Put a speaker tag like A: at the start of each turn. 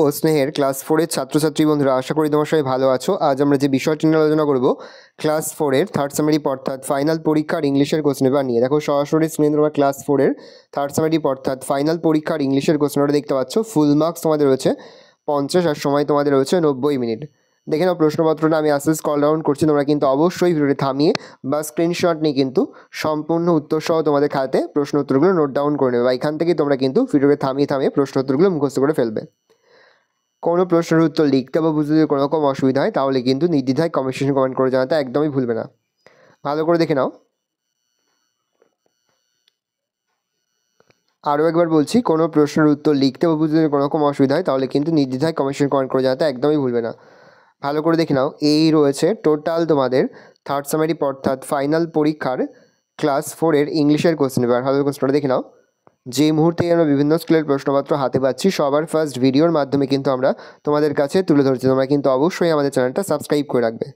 A: ও স্নেহের ক্লাস 4-এর ছাত্রছাত্রী বন্ধুরা, আশা করি তোমার সবাই ভালো আছো। আজ আমরা যে বিষয়টি নিয়ে আলোচনা করব ক্লাস 4-এর থার্ড সামারি অর্থাৎ ফাইনাল পরীক্ষার ইংলিশের কোশ্চেন পেপার নিয়ে। দেখো সরাসরি স্ক্রিনে তোমরা ক্লাস 4-এর থার্ড সামারি অর্থাৎ ফাইনাল পরীক্ষার ইংলিশের কোশ্চেনটা দেখতে পাচ্ছ। ফুল মার্কস তোমাদের রয়েছে 50 আর সময় তোমাদের রয়েছে 90 মিনিট। দেখে নাও প্রশ্নপত্রটা আমি আস্তে স্ক্রল ডাউন করছি, তোমরা কিন্তু অবশ্যই ভিডিওটি থামিয়ে বা স্ক্রিনশট নিয়ে কিন্তু সম্পূর্ণ উত্তর সহ তোমাদের খাতাতে প্রশ্ন উত্তরগুলো নোট ডাউন করে নেবে, বা এখান থেকে তোমরা কিন্তু ভিডিওটি থামিয়ে প্রশ্ন উত্তরগুলো মুখস্থ করে ফেলবে। কোনো প্রশ্নের উত্তর লিখতে বা বুঝতে যদি কোনো রকম অসুবিধা হয় তাহলে কিন্তু নির্দ্বিধায় কমেন্ট সেকশনে কমেন্ট করে জানাতে একদমই ভুলবে না। ভালো করে দেখে নাও। আরও একবার বলছি, কোনো প্রশ্নের উত্তর লিখতে বা বুঝতে যদি কোনো রকম অসুবিধা হয় তাহলে কিন্তু নির্দ্বিধায় কমেন্ট সেকশনে কমেন্ট করে জানাতে একদমই ভুলবে না। ভালো করে দেখে নাও। এই রয়েছে টোটাল তোমাদের থার্ড সামারি অর্থাৎ ফাইনাল পরীক্ষার ক্লাস 4-এর ইংলিশের কোশ্চেন পেপার। ভালো কোশ্চেনটা দেখে নাও। যে মুহূর্তে আমরা বিভিন্ন স্কুলের প্রশ্নপত্র হাতে পাচ্ছি, সবার ফার্স্ট ভিডিওর মাধ্যমে কিন্তু আমরা তোমাদের কাছে তুলে ধরছি। তোমরা কিন্তু অবশ্যই আমাদের চ্যানেলটা সাবস্ক্রাইব করে রাখবে।